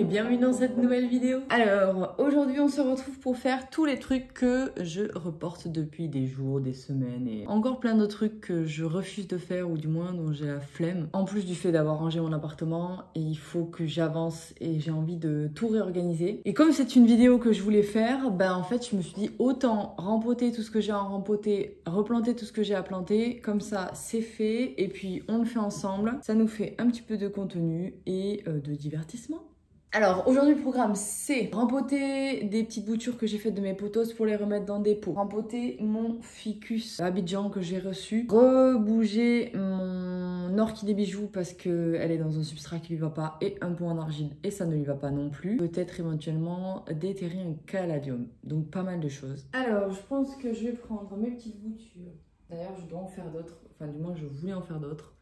bienvenue dans cette nouvelle vidéo. Alors aujourd'hui on se retrouve pour faire tous les trucs que je reporte depuis des jours, des semaines et encore plein d'autres trucs que je refuse de faire ou du moins dont j'ai la flemme. En plus du fait d'avoir rangé mon appartement et il faut que j'avance et j'ai envie de tout réorganiser. Et comme c'est une vidéo que je voulais faire, ben en fait je me suis dit autant rempoter tout ce que j'ai à rempoter, replanter tout ce que j'ai à planter, comme ça c'est fait et puis on le fait ensemble. Ça nous fait un petit peu de contenu et de divertissement. Alors aujourd'hui le programme c'est rempoter des petites boutures que j'ai faites de mes potos pour les remettre dans des pots, rempoter mon ficus Abidjan que j'ai reçu, rebouger mon orchidée bijou parce qu'elle est dans un substrat qui lui va pas et un pot en argile et ça ne lui va pas non plus, peut-être éventuellement déterrer un caladium, donc pas mal de choses. Alors je pense que je vais prendre mes petites boutures, d'ailleurs je dois en faire d'autres, enfin du moins je voulais en faire d'autres.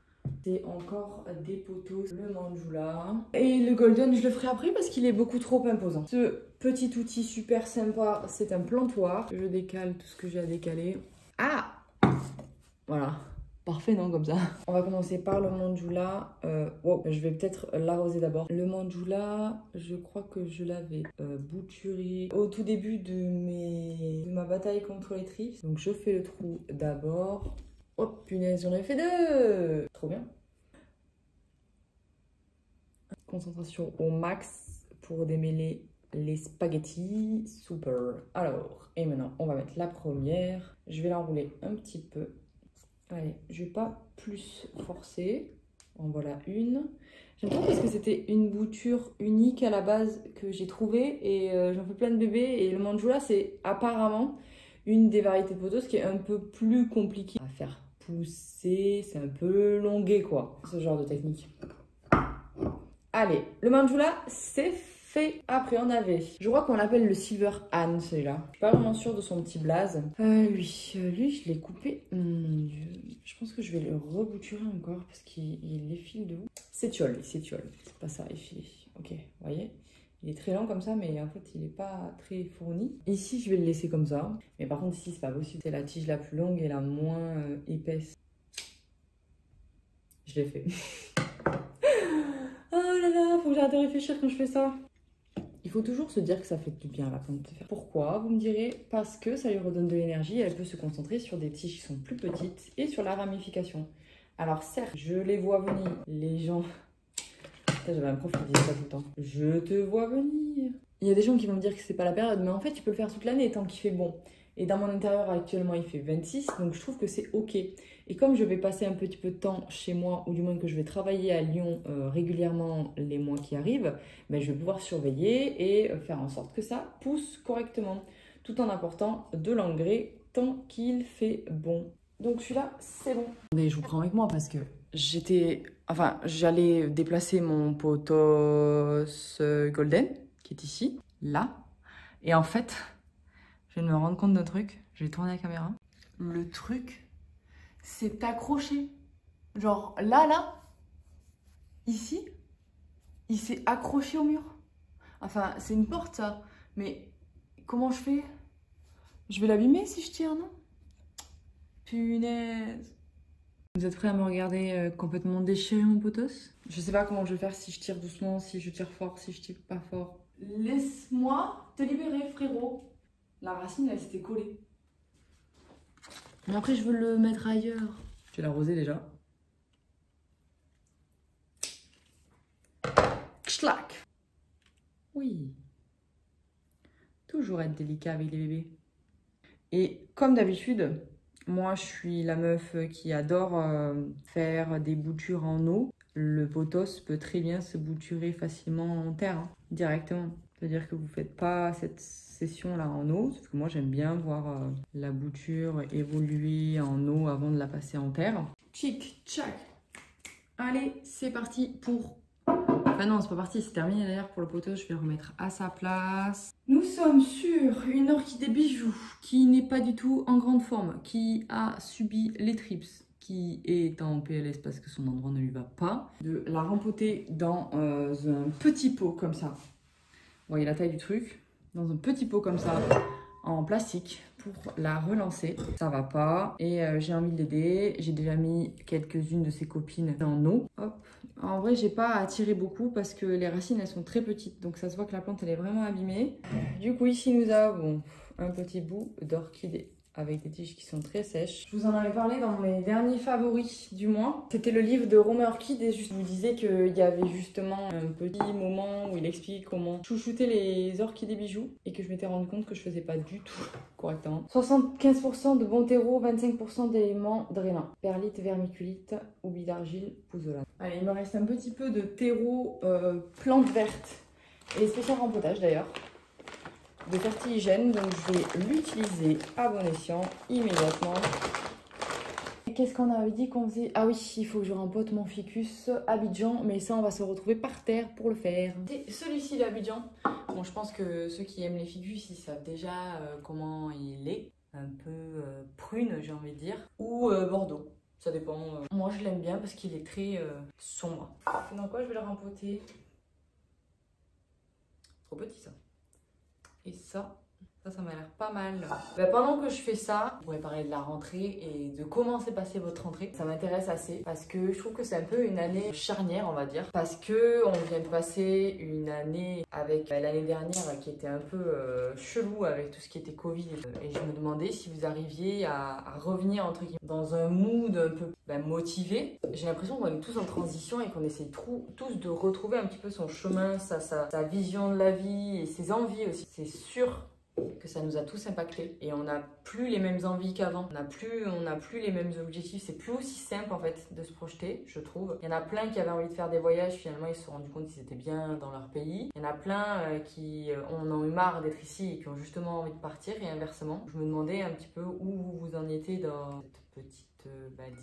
C'est encore des potos, le manjula. Et le golden, je le ferai après parce qu'il est beaucoup trop imposant. Ce petit outil super sympa, c'est un plantoir. Je décale tout ce que j'ai à décaler. Ah! Voilà. Parfait, non, comme ça. On va commencer par le manjula. Wow, je vais peut-être l'arroser d'abord. Le manjula, je crois que je l'avais bouturé au tout début de ma bataille contre les thrips. Donc je fais le trou d'abord. Oh punaise, j'en ai fait deux! Trop bien. Concentration au max pour démêler les spaghettis. Super. Alors, et maintenant, on va mettre la première. Je vais l'enrouler un petit peu. Allez, je vais pas plus forcer. En voilà une. J'aime bien parce que c'était une bouture unique à la base que j'ai trouvée et j'en fais plein de bébés. Et le manjula, c'est apparemment une des variétés de potos qui est un peu plus compliquée à faire pousser. C'est un peu longué, quoi, ce genre de technique. Allez, le manjula, c'est fait. Après, on avait, je crois qu'on l'appelle le Silver Anne, celui-là. Je suis pas vraiment sûre de son petit blaze. Lui, je l'ai coupé. Mon Dieu. Je pense que je vais le rebouturer encore parce qu'il effile de ouf. S'étiole. C'est pas ça, effiler. Ok, vous voyez? Il est très lent comme ça, mais en fait, il n'est pas très fourni. Ici, je vais le laisser comme ça. Mais par contre, ici, c'est pas possible. C'est la tige la plus longue et la moins épaisse. Je l'ai fait. Oh là là, faut que j'arrête de réfléchir quand je fais ça. Il faut toujours se dire que ça fait du bien à la plante de faire. Pourquoi? Vous me direz, parce que ça lui redonne de l'énergie et elle peut se concentrer sur des tiges qui sont plus petites et sur la ramification. Alors certes, je les vois venir, les gens... J'avais un prof qui disait ça tout le temps. Je te vois venir. Il y a des gens qui vont me dire que c'est pas la période, mais en fait, tu peux le faire toute l'année tant qu'il fait bon. Et dans mon intérieur, actuellement, il fait 26, donc je trouve que c'est OK. Et comme je vais passer un petit peu de temps chez moi, ou du moins que je vais travailler à Lyon régulièrement les mois qui arrivent, ben, je vais pouvoir surveiller et faire en sorte que ça pousse correctement, tout en apportant de l'engrais tant qu'il fait bon. Donc celui-là, c'est bon. Mais je vous prends avec moi parce que j'allais déplacer mon potos golden, qui est ici, là. Et en fait, je viens de me rendre compte d'un truc. Je vais tourner la caméra. Le truc, c'est accroché. Genre là, ici, il s'est accroché au mur. Enfin, c'est une porte ça. Mais comment je fais? Je vais l'abîmer si je tire, non? Punaise. Vous êtes prêts à me regarder complètement déchiré mon potos? Je sais pas comment je vais faire, si je tire doucement, si je tire fort, si je tire pas fort. Laisse-moi te libérer, frérot. La racine, elle s'était collée. Mais après, je veux le mettre ailleurs. Je vais l'arroser déjà. Kchlac. Oui. Toujours être délicat avec les bébés. Et comme d'habitude, moi, je suis la meuf qui adore faire des boutures en eau. Le potos peut très bien se bouturer facilement en terre, hein, directement. C'est-à-dire que vous ne faites pas cette session-là en eau, parce que moi, j'aime bien voir la bouture évoluer en eau avant de la passer en terre. Tchic, tchac. Allez, c'est parti pour... Enfin non, c'est pas parti, c'est terminé d'ailleurs pour le potos. Je vais le remettre à sa place. Nous sommes sur une orchidée bijou qui n'est pas du tout en grande forme, qui a subi les thrips, qui est en PLS parce que son endroit ne lui va pas. De la rempoter dans un petit pot comme ça. Vous voyez la taille du truc? Dans un petit pot comme ça, en plastique pour la relancer. Ça va pas et j'ai envie de l'aider. J'ai déjà mis quelques-unes de ses copines en eau. Hop. En vrai, j'ai pas à tirer beaucoup parce que les racines elles sont très petites, donc ça se voit que la plante elle est vraiment abîmée. Du coup, ici nous avons un petit bout d'orchidée avec des tiges qui sont très sèches. Je vous en avais parlé dans mes derniers favoris du mois. C'était le livre de Romain Orchid et je vous disais qu'il y avait justement un petit moment où il explique comment chouchouter les orchidées bijoux et que je m'étais rendu compte que je faisais pas du tout correctement. 75% de bon terreau, 25% d'éléments drainants. Perlite, vermiculite, oubli d'argile, pouzzolane. Allez, il me reste un petit peu de terreau plantes vertes et spécial rempotage d'ailleurs. De fertiligène, donc je vais l'utiliser à bon escient immédiatement. Qu'est-ce qu'on avait dit qu'on faisait? Ah oui, il faut que je rempote mon ficus Abidjan, mais ça on va se retrouver par terre pour le faire. C'est celui-ci l'Abidjan. Bon, je pense que ceux qui aiment les ficus, ils savent déjà comment il est. Un peu prune, j'ai envie de dire, ou Bordeaux. Ça dépend. Moi je l'aime bien parce qu'il est très sombre. Dans quoi je vais le rempoter? Trop petit ça. Et ça m'a l'air pas mal. Bah, pendant que je fais ça, on pourrait parler de la rentrée et de comment s'est passée votre rentrée. Ça m'intéresse assez parce que je trouve que c'est un peu une année charnière, on va dire. Parce que on vient de passer une année avec l'année dernière qui était un peu chelou avec tout ce qui était Covid. Et je me demandais si vous arriviez à revenir entre guillemets dans un mood un peu motivé. J'ai l'impression qu'on est tous en transition et qu'on essaye tous de retrouver un petit peu son chemin, sa vision de la vie et ses envies aussi. C'est sûr que ça nous a tous impactés et on n'a plus les mêmes envies qu'avant, on n'a plus les mêmes objectifs, c'est plus aussi simple en fait de se projeter, je trouve. Il y en a plein qui avaient envie de faire des voyages, finalement ils se sont rendus compte qu'ils étaient bien dans leur pays. Il y en a plein qui en ont eu marre d'être ici et qui ont justement envie de partir et inversement. Je me demandais un petit peu où vous en étiez dans cette petite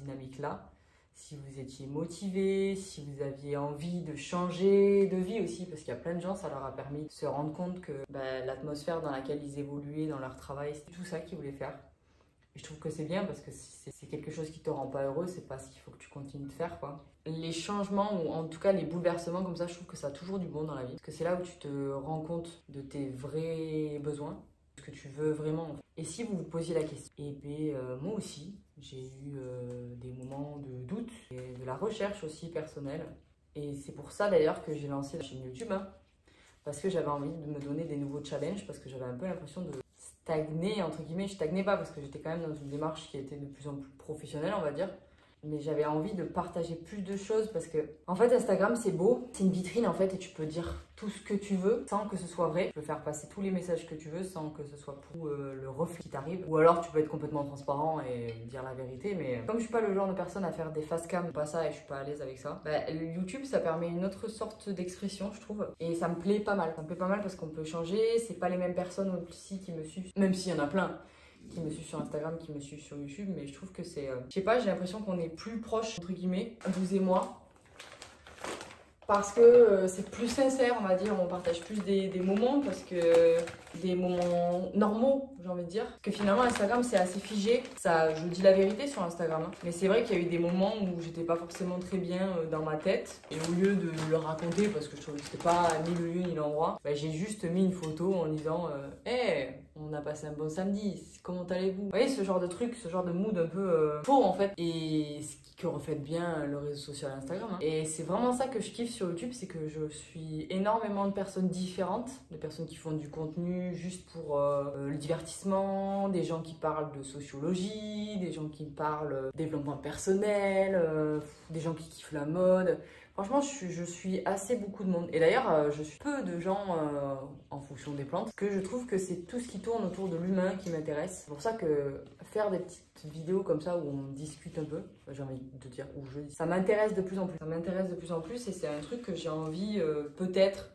dynamique là. Si vous étiez motivé, si vous aviez envie de changer de vie aussi, parce qu'il y a plein de gens, ça leur a permis de se rendre compte que l'atmosphère dans laquelle ils évoluaient, dans leur travail, c'est tout ça qu'ils voulaient faire. Et je trouve que c'est bien parce que si c'est quelque chose qui te rend pas heureux, c'est pas ce qu'il faut que tu continues de faire, quoi. Les changements, ou en tout cas les bouleversements comme ça, je trouve que ça a toujours du bon dans la vie. Parce que c'est là où tu te rends compte de tes vrais besoins, ce que tu veux vraiment. Et si vous vous posiez la question, et bien moi aussi, j'ai eu des moments de doute et de la recherche aussi personnelle. Et c'est pour ça d'ailleurs que j'ai lancé la chaîne YouTube, hein, parce que j'avais envie de me donner des nouveaux challenges, parce que j'avais un peu l'impression de stagner, entre guillemets. Je stagnais pas parce que j'étais quand même dans une démarche qui était de plus en plus professionnelle, on va dire. Mais j'avais envie de partager plus de choses parce que, en fait, Instagram, c'est beau. C'est une vitrine, en fait, et tu peux dire tout ce que tu veux sans que ce soit vrai. Tu peux faire passer tous les messages que tu veux sans que ce soit pour le reflet qui t'arrive. Ou alors, tu peux être complètement transparent et dire la vérité. Mais comme je suis pas le genre de personne à faire des face cam, pas ça, et je suis pas à l'aise avec ça, le YouTube, ça permet une autre sorte d'expression, je trouve. Et ça me plaît pas mal. Ça me plaît pas mal parce qu'on peut changer. C'est pas les mêmes personnes aussi qui me suivent, même s'il y en a plein qui me suivent sur Instagram, qui me suivent sur YouTube, mais je trouve que c'est... je sais pas, j'ai l'impression qu'on est plus proche, entre guillemets, vous et moi, parce que c'est plus sincère, on va dire, on partage plus des moments, parce que des moments normaux, j'ai envie de dire. Parce que finalement, Instagram, c'est assez figé. Ça, je dis la vérité sur Instagram, hein. Mais c'est vrai qu'il y a eu des moments où j'étais pas forcément très bien dans ma tête. Et au lieu de le raconter, parce que je trouvais que c'était pas ni le lieu ni l'endroit, j'ai juste mis une photo en disant hey, on a passé un bon samedi, comment allez-vous? Vous voyez, ce genre de truc, ce genre de mood un peu faux en fait. Et que reflète bien le réseau social Instagram, hein. Et c'est vraiment ça que je kiffe sur YouTube, c'est que je suis énormément de personnes différentes, de personnes qui font du contenu juste pour le divertissement, des gens qui parlent de sociologie, des gens qui parlent développement personnel, des gens qui kiffent la mode. Franchement, je suis assez beaucoup de monde. Et d'ailleurs, je suis peu de gens en fonction des plantes. Parce que je trouve que c'est tout ce qui tourne autour de l'humain qui m'intéresse. C'est pour ça que faire des petites vidéos comme ça où on discute un peu, j'ai envie de dire, où je dis, ça m'intéresse de plus en plus. Ça m'intéresse de plus en plus et c'est un truc que j'ai envie peut-être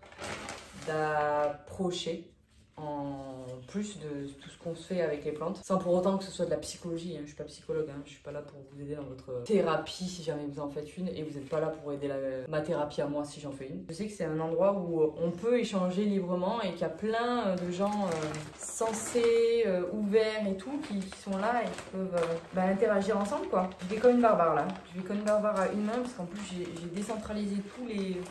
d'approcher en plus de tout ce qu'on se fait avec les plantes, sans pour autant que ce soit de la psychologie, hein. Je suis pas psychologue, hein. Je suis pas là pour vous aider dans votre thérapie si jamais vous en faites une, et vous n'êtes pas là pour aider ma thérapie à moi si j'en fais une. Je sais que c'est un endroit où on peut échanger librement et qu'il y a plein de gens sensés, ouverts et tout, qui sont là et qui peuvent interagir ensemble, quoi. Je vais comme une barbare là, je vais comme une barbare à une main parce qu'en plus j'ai décentralisé tous les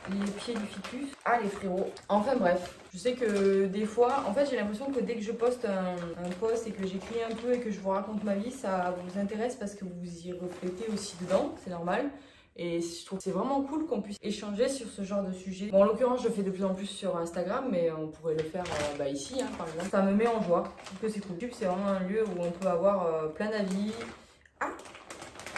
les pieds du ficus. Ah les frérots. Enfin bref, je sais que des fois, en fait j'ai l'impression que dès que je poste un post et que j'écris un peu et que je vous raconte ma vie, ça vous intéresse parce que vous y reflétez aussi dedans, c'est normal. Et je trouve que c'est vraiment cool qu'on puisse échanger sur ce genre de sujet. Bon, en l'occurrence, je le fais de plus en plus sur Instagram, mais on pourrait le faire ici, hein, par exemple. Ça me met en joie. Je trouve que c'est cool. YouTube, c'est vraiment un lieu où on peut avoir plein d'avis. Ah,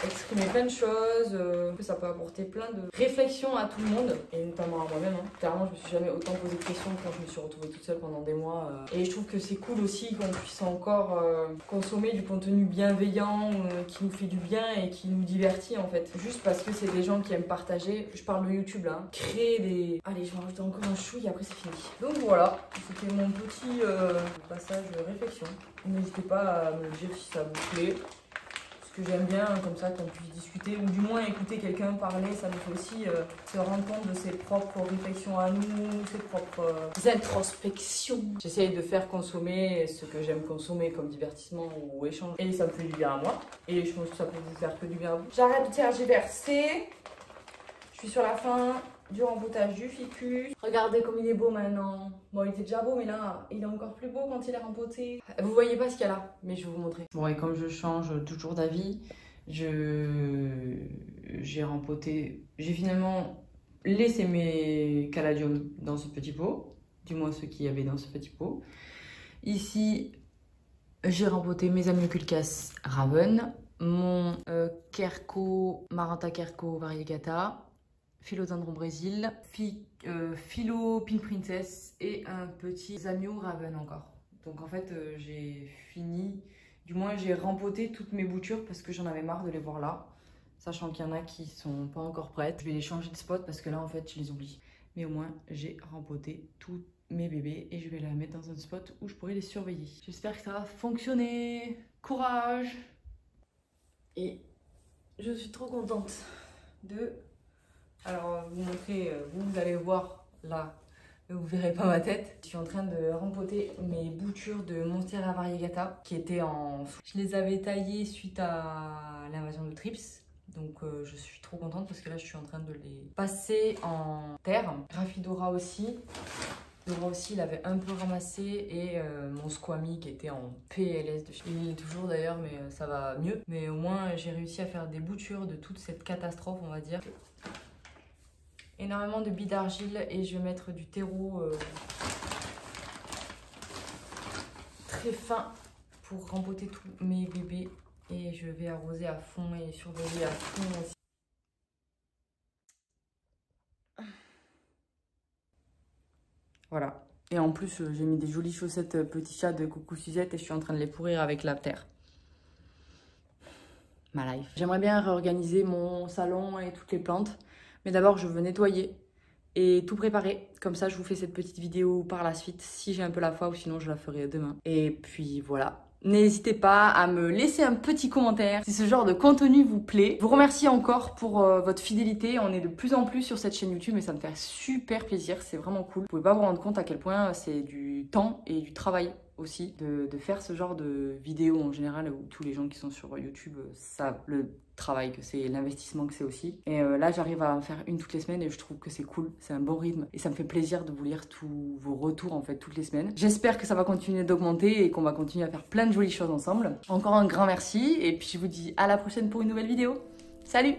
exprimer plein de choses, ça peut apporter plein de réflexions à tout le monde, et notamment à moi-même. Hein. Clairement, je me suis jamais autant posé de questions quand je me suis retrouvée toute seule pendant des mois. Et je trouve que c'est cool aussi qu'on puisse encore consommer du contenu bienveillant, qui nous fait du bien et qui nous divertit en fait. Juste parce que c'est des gens qui aiment partager. Je parle de YouTube là. Hein. Créer des... Allez, je vais rajouter encore un chou et après c'est fini. Donc voilà, c'était mon petit passage de réflexion. N'hésitez pas à me dire si ça vous plaît. Que j'aime bien, comme ça qu'on puisse discuter ou du moins écouter quelqu'un parler, ça nous fait aussi se rendre compte de ses propres réflexions à nous, ses propres introspections. J'essaye de faire consommer ce que j'aime consommer comme divertissement ou échange et ça me fait du bien à moi et je pense que ça peut vous faire que du bien à vous. J'arrête de tergiverser, je suis sur la fin du rempotage du ficus. Regardez comme il est beau maintenant. Bon, il était déjà beau, mais là, il est encore plus beau quand il est rempoté. Vous voyez pas ce qu'il y a là, mais je vais vous montrer. Bon, et comme je change toujours d'avis, j'ai rempoté... J'ai finalement laissé mes caladiums dans ce petit pot. Du moins, ceux qu'il y avait dans ce petit pot. Ici, j'ai rempoté mes Amioculcas Raven, mon Kerko, Maranta Kerko Variegata, Philodendron Brésil, Philo Pink Princess et un petit Zamio Raven encore. Donc en fait j'ai fini, du moins j'ai rempoté toutes mes boutures parce que j'en avais marre de les voir là. Sachant qu'il y en a qui sont pas encore prêtes. Je vais les changer de spot parce que là en fait je les oublie. Mais au moins j'ai rempoté tous mes bébés et je vais les mettre dans un spot où je pourrai les surveiller. J'espère que ça va fonctionner. Courage! Et je suis trop contente de... Alors, vous montrer, vous allez voir là, mais vous verrez pas ma tête. Je suis en train de rempoter mes boutures de Monstera Variegata qui étaient en... Je les avais taillées suite à l'invasion de Trips. Donc je suis trop contente parce que là je suis en train de les passer en terre. Graphidora aussi. Dora aussi, il avait un peu ramassé et mon Squammy qui était en PLS. Il est toujours d'ailleurs, mais ça va mieux. Mais au moins j'ai réussi à faire des boutures de toute cette catastrophe, on va dire. Énormément de billes d'argile et je vais mettre du terreau très fin pour rempoter tous mes bébés et je vais arroser à fond et surveiller à fond aussi. Voilà. Et en plus, j'ai mis des jolies chaussettes petit chat de Coucou Suzette et je suis en train de les pourrir avec la terre. Ma life. J'aimerais bien réorganiser mon salon et toutes les plantes. Mais d'abord, je veux nettoyer et tout préparer. Comme ça, je vous fais cette petite vidéo par la suite, si j'ai un peu la foi, ou sinon je la ferai demain. Et puis voilà. N'hésitez pas à me laisser un petit commentaire si ce genre de contenu vous plaît. Je vous remercie encore pour votre fidélité. On est de plus en plus sur cette chaîne YouTube et ça me fait super plaisir. C'est vraiment cool. Vous pouvez pas vous rendre compte à quel point c'est du temps et du travail aussi de faire ce genre de vidéos en général où tous les gens qui sont sur YouTube savent le travail que c'est, l'investissement que c'est aussi. Et là j'arrive à en faire une toutes les semaines et je trouve que c'est cool, c'est un bon rythme et ça me fait plaisir de vous lire tous vos retours en fait toutes les semaines. J'espère que ça va continuer d'augmenter et qu'on va continuer à faire plein de jolies choses ensemble. Encore un grand merci et puis je vous dis à la prochaine pour une nouvelle vidéo. Salut!